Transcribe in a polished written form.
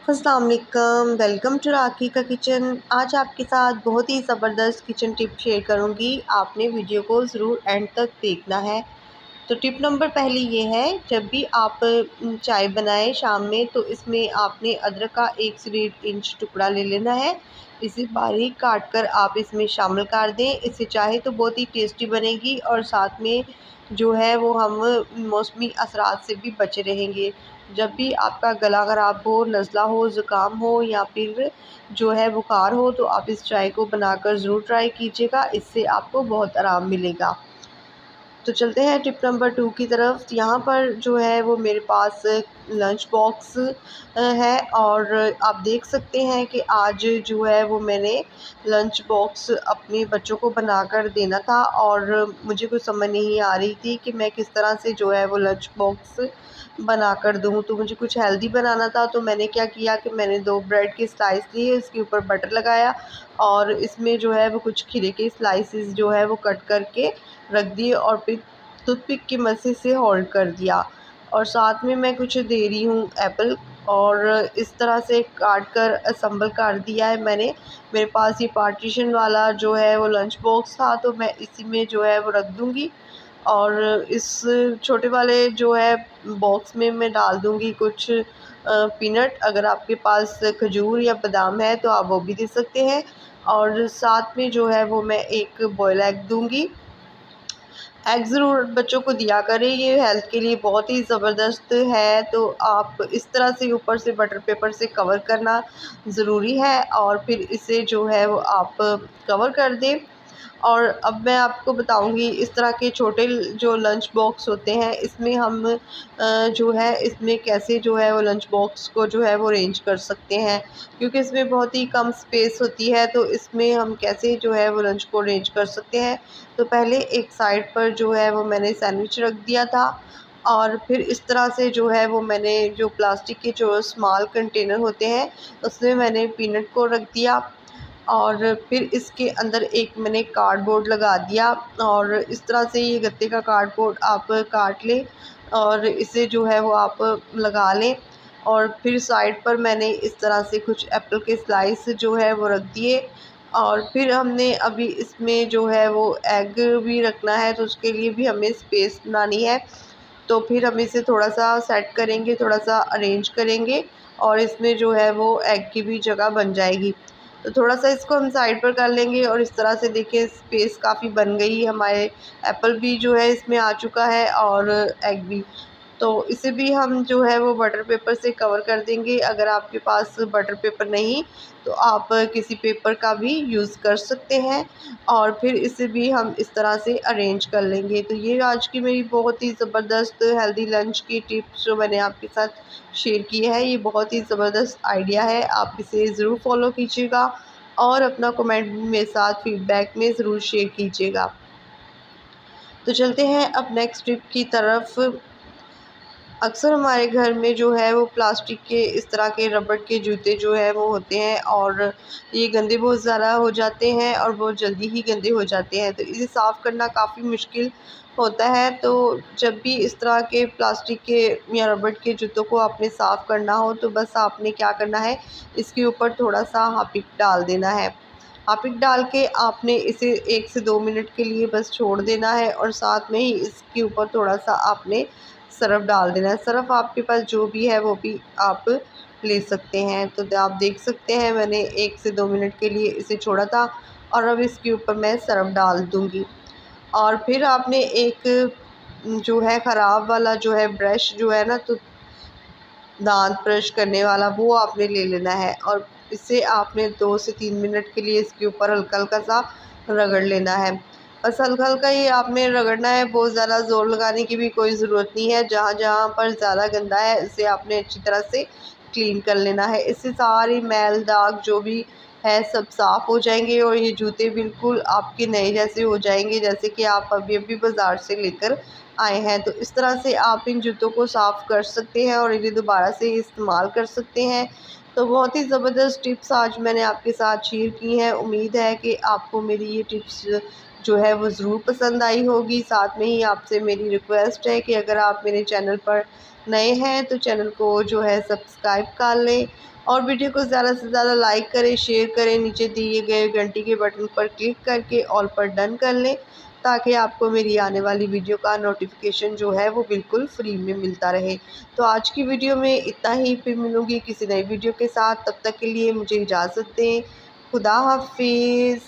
अस्सलाम वालेकुम, welcome to राखी का किचन। आज आपके साथ बहुत ही ज़बरदस्त किचन टिप शेयर करूंगी। आपने वीडियो को ज़रूर एंड तक देखना है। तो टिप नंबर पहली ये है, जब भी आप चाय बनाएं शाम में, तो इसमें आपने अदरक का 1 से 1.5 इंच टुकड़ा ले लेना है। इसे बारीक काट कर आप इसमें शामिल कर दें। इससे चाय तो बहुत ही टेस्टी बनेगी और साथ में जो है वो हम मौसमी असरात से भी बचे रहेंगे। जब भी आपका गला ख़राब हो, नज़ला हो, ज़ुकाम हो या फिर जो है बुखार हो, तो आप इस चाय को बनाकर ज़रूर ट्राई कीजिएगा। इससे आपको बहुत आराम मिलेगा। तो चलते हैं टिप नंबर 2 की तरफ। यहाँ पर जो है वो मेरे पास लंच बॉक्स है और आप देख सकते हैं कि आज जो है वो मैंने लंच बॉक्स अपने बच्चों को बनाकर देना था और मुझे कुछ समझ नहीं आ रही थी कि मैं किस तरह से जो है वो लंच बॉक्स बनाकर दूँ। तो मुझे कुछ हेल्दी बनाना था, तो मैंने क्या किया कि मैंने 2 ब्रेड के स्लाइस लिए, इसके ऊपर बटर लगाया और इसमें जो है वो कुछ खीरे के स्लाइसेस जो है वो कट करके रख दिए और फिर टूथपिक की मदद से होल्ड कर दिया। और साथ में मैं कुछ दे रही हूँ एप्पल और इस तरह से काट कर असम्बल कर दिया है मैंने। मेरे पास ये पार्टीशन वाला जो है वो लंच बॉक्स था, तो मैं इसी में जो है वो रख दूँगी और इस छोटे वाले जो है बॉक्स में मैं डाल दूँगी कुछ पीनट। अगर आपके पास खजूर या बादाम है तो आप वो भी दे सकते हैं और साथ में जो है वो मैं एक बॉयल एग दूँगी। एग ज़रूर बच्चों को दिया करें, ये हेल्थ के लिए बहुत ही ज़बरदस्त है। तो आप इस तरह से ऊपर से बटर पेपर से कवर करना ज़रूरी है और फिर इसे जो है वो आप कवर कर दें। और अब मैं आपको बताऊंगी इस तरह के छोटे जो लंच बॉक्स होते हैं, इसमें हम जो है इसमें कैसे जो है वो लंच बॉक्स को जो है वो अरेंज कर सकते हैं, क्योंकि इसमें बहुत ही कम स्पेस होती है। तो इसमें हम कैसे जो है वो लंच को अरेंज कर सकते हैं। तो पहले एक साइड पर जो है वो मैंने सैंडविच रख दिया था और फिर इस तरह से जो है वो मैंने जो प्लास्टिक के जो स्मॉल कंटेनर होते हैं उसमें मैंने पीनट को रख दिया और फिर इसके अंदर एक मैंने कार्डबोर्ड लगा दिया और इस तरह से ये गत्ते का कार्डबोर्ड आप काट लें और इसे जो है वो आप लगा लें। और फिर साइड पर मैंने इस तरह से कुछ एप्पल के स्लाइस जो है वो रख दिए और फिर हमने अभी इसमें जो है वो एग भी रखना है, तो उसके लिए भी हमें स्पेस बनानी है। तो फिर हम इसे थोड़ा सा सेट करेंगे, थोड़ा सा अरेंज करेंगे और इसमें जो है वो एग की भी जगह बन जाएगी। तो थोड़ा सा इसको हम साइड पर कर लेंगे और इस तरह से देखिए स्पेस काफ़ी बन गई हमारे। एप्पल भी जो है इसमें आ चुका है और एग भी। तो इसे भी हम जो है वो बटर पेपर से कवर कर देंगे। अगर आपके पास बटर पेपर नहीं तो आप किसी पेपर का भी यूज़ कर सकते हैं और फिर इसे भी हम इस तरह से अरेंज कर लेंगे। तो ये आज की मेरी बहुत ही ज़बरदस्त हेल्दी लंच की टिप्स जो मैंने आपके साथ शेयर की है, ये बहुत ही ज़बरदस्त आइडिया है। आप इसे ज़रूर फॉलो कीजिएगा और अपना कमेंट मेरे साथ फीडबैक में ज़रूर शेयर कीजिएगा। तो चलते हैं अब नेक्स्ट टिप की तरफ। अक्सर हमारे घर में जो है वो प्लास्टिक के इस तरह के रबड़ के जूते जो है वो होते हैं और ये गंदे बहुत ज़्यादा हो जाते हैं और बहुत जल्दी ही गंदे हो जाते हैं। तो इसे साफ़ करना काफ़ी मुश्किल होता है। तो जब भी इस तरह के प्लास्टिक के या रबड़ के जूतों को आपने साफ़ करना हो, तो बस आपने क्या करना है, इसके ऊपर थोड़ा सा हार्पिक डाल देना है। हार्पिक डाल के आपने इसे 1 से 2 मिनट के लिए बस छोड़ देना है और साथ में ही इसके ऊपर थोड़ा सा आपने सरफ़ डाल देना है। सरफ़ आपके पास जो भी है वो भी आप ले सकते हैं। तो आप देख सकते हैं मैंने 1 से 2 मिनट के लिए इसे छोड़ा था और अब इसके ऊपर मैं सरफ़ डाल दूँगी। और फिर आपने एक जो है ख़राब वाला जो है ब्रश जो है ना, तो दांत ब्रश करने वाला, वो आपने ले लेना है और इसे आपने 2 से 3 मिनट के लिए इसके ऊपर हल्का-हल्का सा रगड़ लेना है। बस हल्का-हल्का ही आपने रगड़ना है, बहुत ज़्यादा ज़ोर लगाने की भी कोई ज़रूरत नहीं है। जहाँ-जहाँ पर ज़्यादा गंदा है इसे आपने अच्छी तरह से क्लीन कर लेना है। इससे सारी मैल दाग जो भी है सब साफ़ हो जाएंगे और ये जूते बिल्कुल आपके नए जैसे हो जाएंगे, जैसे कि आप अभी-अभी बाज़ार से लेकर आए हैं। तो इस तरह से आप इन जूतों को साफ़ कर सकते हैं और इन्हें दोबारा से इस्तेमाल कर सकते हैं। तो बहुत ही ज़बरदस्त टिप्स आज मैंने आपके साथ शेयर की हैं। उम्मीद है कि आपको मेरी ये टिप्स जो है वो ज़रूर पसंद आई होगी। साथ में ही आपसे मेरी रिक्वेस्ट है कि अगर आप मेरे चैनल पर नए हैं तो चैनल को जो है सब्सक्राइब कर लें और वीडियो को ज़्यादा से ज़्यादा लाइक करें, शेयर करें, नीचे दिए गए घंटी के बटन पर क्लिक करके ऑल पर डन कर लें ताकि आपको मेरी आने वाली वीडियो का नोटिफिकेशन जो है वो बिल्कुल फ्री में मिलता रहे। तो आज की वीडियो में इतना ही, फिर मिलूँगी किसी नई वीडियो के साथ। तब तक के लिए मुझे इजाज़त दें। खुदा हाफिज़।